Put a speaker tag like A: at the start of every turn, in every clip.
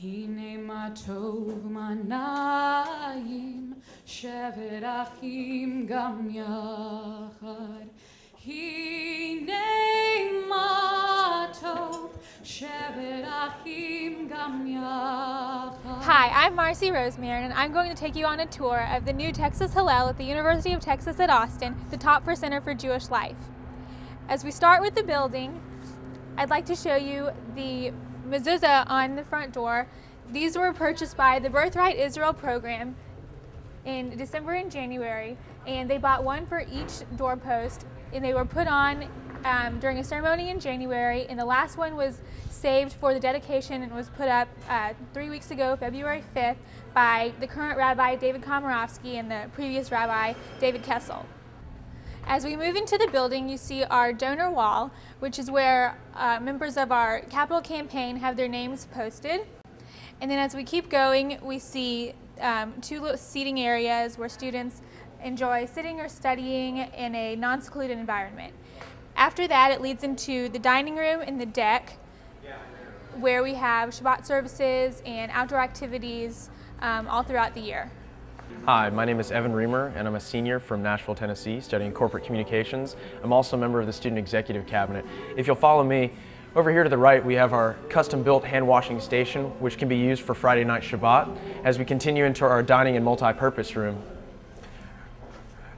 A: הנה מה טוב מה נעים, שבת אחים גם יחד. הנה מה טוב, שבת אחים גם יחד.
B: Hi, I'm Marcy Rosemary, and I'm going to take you on a tour of the new Texas Hillel at the University of Texas at Austin, the Topfer Center for Jewish Life. As we start with the building, I'd like to show you the mezuzah on the front door. These were purchased by the Birthright Israel program in December and January, and they bought one for each doorpost, and they were put on during a ceremony in January, and the last one was saved for the dedication and was put up 3 weeks ago, February 5th, by the current Rabbi David Komarovsky and the previous Rabbi David Kessel. As we move into the building, you see our donor wall, which is where members of our capital campaign have their names posted. And then as we keep going, we see two little seating areas where students enjoy sitting or studying in a non-secluded environment. After that, it leads into the dining room and the deck, where we have Shabbat services and outdoor activities all throughout the year.
C: Hi, my name is Evan Reamer, and I'm a senior from Nashville, Tennessee, studying corporate communications. I'm also a member of the Student Executive Cabinet. If you'll follow me, over here to the right we have our custom-built hand-washing station, which can be used for Friday night Shabbat, as we continue into our dining and multi-purpose room.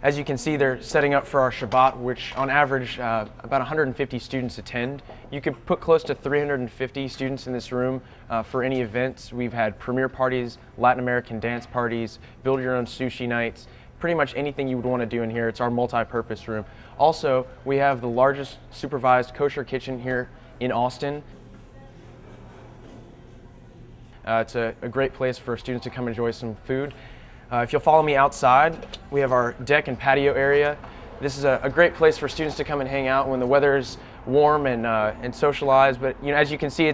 C: As you can see, they're setting up for our Shabbat, which on average about 150 students attend. You could put close to 350 students in this room for any events. We've had premiere parties, Latin American dance parties, build your own sushi nights, pretty much anything you would want to do in here. It's our multi-purpose room. Also, we have the largest supervised kosher kitchen here in Austin. It's a great place for students to come enjoy some food. If you'll follow me outside, we have our deck and patio area. This is a great place for students to come and hang out when the weather's warm and socialize. But as you can see,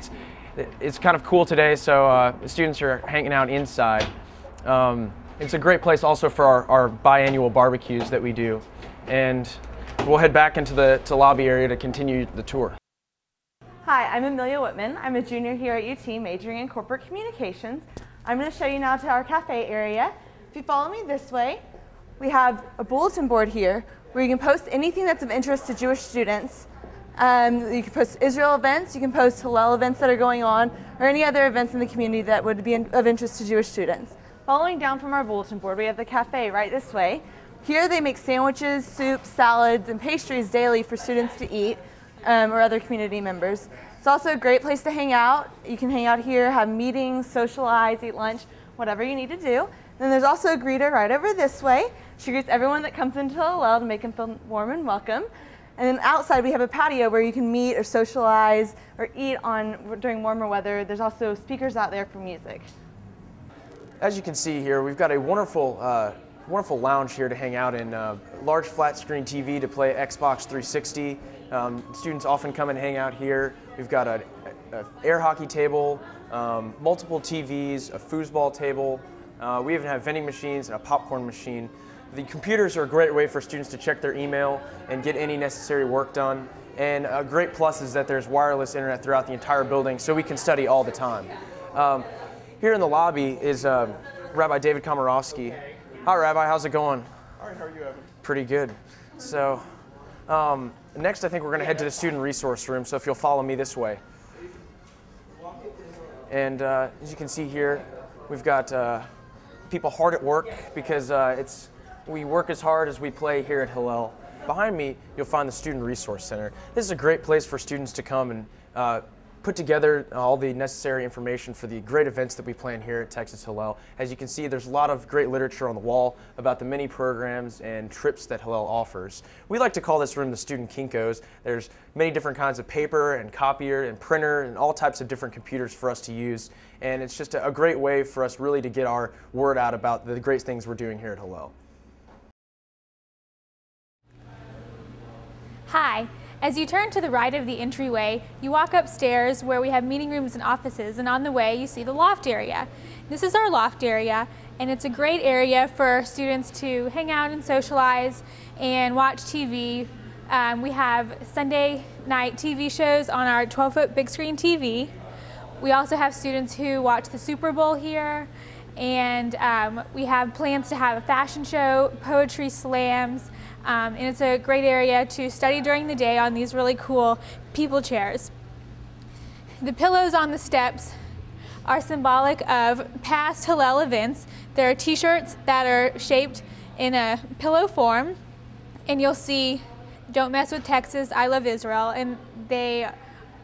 C: it's kind of cool today, so students are hanging out inside. It's a great place also for our biannual barbecues that we do. And we'll head back into the lobby area to continue the tour.
D: Hi, I'm Amelia Whitman. I'm a junior here at UT, majoring in corporate communications. I'm going to show you now to our cafe area. If you follow me this way, we have a bulletin board here where you can post anything that's of interest to Jewish students. You can post Israel events, you can post Hillel events that are going on, or any other events in the community that would be of interest to Jewish students. Following down from our bulletin board, we have the cafe right this way. Here they make sandwiches, soups, salads, and pastries daily for students to eat or other community members. It's also a great place to hang out. You can hang out here, have meetings, socialize, eat lunch, whatever you need to do. Then there's also a greeter right over this way. She greets everyone that comes into Hillel to make them feel warm and welcome. And then outside we have a patio where you can meet or socialize or eat during warmer weather. There's also speakers out there for music.
C: As you can see here, we've got a wonderful lounge here to hang out in. Large flat screen TV to play Xbox 360. Students often come and hang out here. We've got an air hockey table, multiple TVs, a foosball table. We even have vending machines and a popcorn machine. The computers are a great way for students to check their email and get any necessary work done. And a great plus is that there's wireless internet throughout the entire building, so we can study all the time. Here in the lobby is Rabbi David Komarovsky. Hi, Rabbi. How's it going?
E: All right. How are you, Evan?
C: Pretty good. So next, I think we're going to head to the student resource room, so if you'll follow me this way. And as you can see here, we've got people hard at work because we work as hard as we play here at Hillel. Behind me, you'll find the Student Resource Center. This is a great place for students to come and put together all the necessary information for the great events that we plan here at Texas Hillel. As you can see, there's a lot of great literature on the wall about the many programs and trips that Hillel offers. We like to call this room the Student Kinkos. There's many different kinds of paper and copier and printer and all types of different computers for us to use. And it's just a great way for us really to get our word out about the great things we're doing here at Hillel.
B: Hi. As you turn to the right of the entryway, you walk upstairs where we have meeting rooms and offices, and on the way you see the loft area. This is our loft area, and it's a great area for students to hang out and socialize and watch TV. We have Sunday night TV shows on our 12-foot big screen TV. We also have students who watch the Super Bowl here, and we have plans to have a fashion show, poetry slams, and it's a great area to study during the day on these really cool people chairs. The pillows on the steps are symbolic of past Hillel events. There are t-shirts that are shaped in a pillow form, and you'll see "Don't Mess with Texas, I Love Israel," and they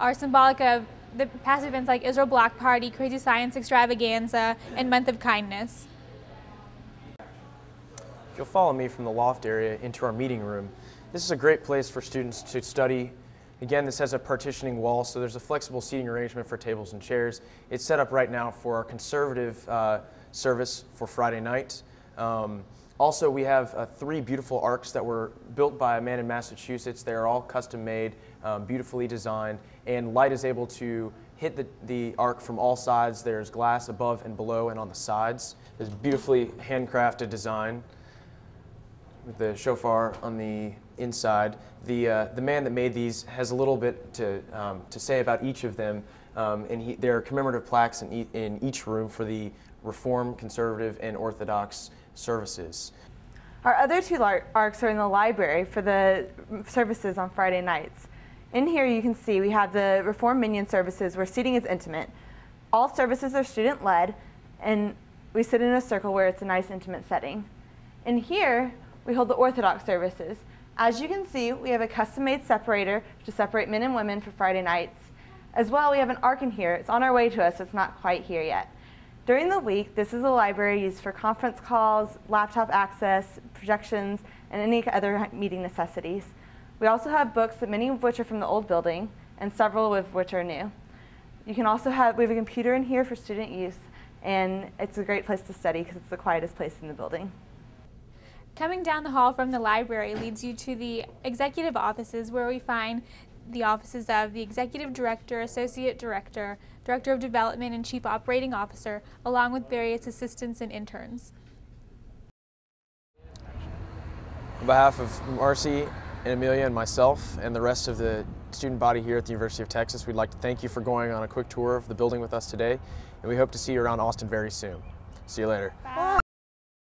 B: are symbolic of the past events like Israel Block Party, Crazy Science Extravaganza, and Month of Kindness.
C: If you'll follow me from the loft area into our meeting room, this is a great place for students to study. Again, this has a partitioning wall, so there's a flexible seating arrangement for tables and chairs. It's set up right now for our conservative service for Friday night. Also, we have 3 beautiful arcs that were built by a man in Massachusetts. They are all custom made, beautifully designed, and light is able to hit the arc from all sides. There's glass above and below and on the sides. There's beautifully handcrafted design with the shofar on the inside. The man that made these has a little bit to say about each of them, and there are commemorative plaques in each room for the Reform, Conservative, and Orthodox services.
D: Our other 2 arcs are in the library for the services on Friday nights. In here you can see we have the Reform Minyan services where seating is intimate. All services are student-led, and we sit in a circle where it's a nice intimate setting. In here we hold the Orthodox services. As you can see, we have a custom-made separator to separate men and women for Friday nights. As well, we have an arc in here. It's on our way to us, so it's not quite here yet. During the week, this is a library used for conference calls, laptop access, projections, and any other meeting necessities. We also have books, many of which are from the old building, and several of which are new. We have a computer in here for student use, and it's a great place to study because it's the quietest place in the building.
B: Coming down the hall from the library leads you to the executive offices, where we find the offices of the Executive Director, Associate Director, Director of Development, and Chief Operating Officer, along with various assistants and interns.
C: On behalf of Marcy and Amelia and myself and the rest of the student body here at the University of Texas, we'd like to thank you for going on a quick tour of the building with us today, and we hope to see you around Austin very soon. See you later.
B: Bye.